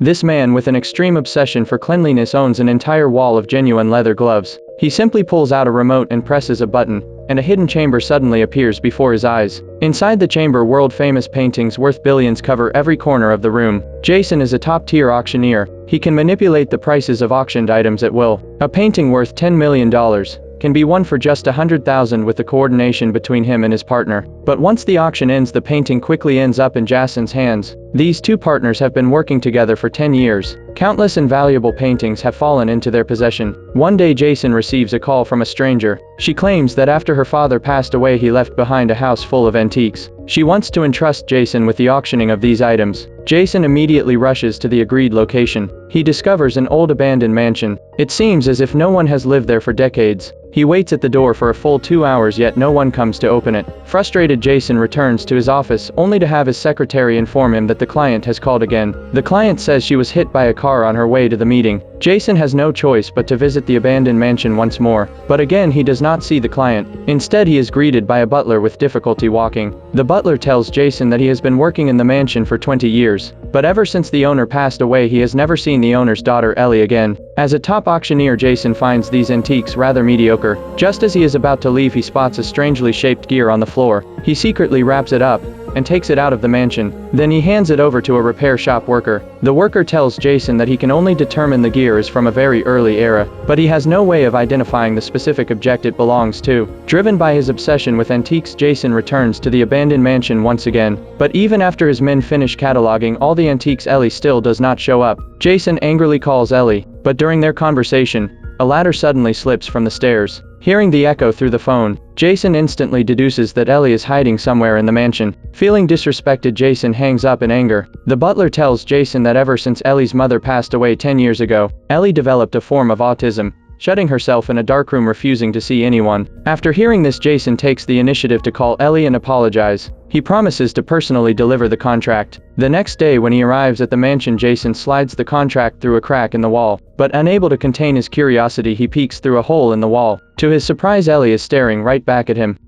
This man with an extreme obsession for cleanliness owns an entire wall of genuine leather gloves. He simply pulls out a remote and presses a button, and a hidden chamber suddenly appears before his eyes. Inside the chamber, world-famous paintings worth billions cover every corner of the room. Jason is a top-tier auctioneer. He can manipulate the prices of auctioned items at will. A painting worth $10 million can be won for just $100,000 with the coordination between him and his partner. But once the auction ends, the painting quickly ends up in Jason's hands. These two partners have been working together for 10 years. Countless invaluable paintings have fallen into their possession. One day Jason receives a call from a stranger. She claims that after her father passed away, he left behind a house full of antiques. She wants to entrust Jason with the auctioning of these items. Jason immediately rushes to the agreed location. He discovers an old abandoned mansion. It seems as if no one has lived there for decades. He waits at the door for a full 2 hours, yet no one comes to open it. Frustrated, Jason returns to his office only to have his secretary inform him that the client has called again. The client says she was hit by a car on her way to the meeting. Jason has no choice but to visit the abandoned mansion once more, but again he does not see the client. Instead, he is greeted by a butler with difficulty walking. The butler tells Jason that he has been working in the mansion for 20 years, but ever since the owner passed away, he has never seen the owner's daughter Ellie again. As a top auctioneer, Jason finds these antiques rather mediocre. Just as he is about to leave, he spots a strangely shaped gear on the floor. He secretly wraps it up and takes it out of the mansion. Then he hands it over to a repair shop worker. The worker tells Jason that he can only determine the gear is from a very early era, but he has no way of identifying the specific object it belongs to. Driven by his obsession with antiques, Jason returns to the abandoned mansion once again. But even after his men finish cataloging all the antiques, Ellie still does not show up. Jason angrily calls Ellie, but during their conversation, a ladder suddenly slips from the stairs. Hearing the echo through the phone, Jason instantly deduces that Ellie is hiding somewhere in the mansion. Feeling disrespected, Jason hangs up in anger. The butler tells Jason that ever since Ellie's mother passed away 10 years ago, Ellie developed a form of autism, shutting herself in a dark room, refusing to see anyone. After hearing this, Jason takes the initiative to call Ellie and apologize. He promises to personally deliver the contract. The next day when he arrives at the mansion, Jason slides the contract through a crack in the wall, but unable to contain his curiosity, he peeks through a hole in the wall. To his surprise, Ellie is staring right back at him.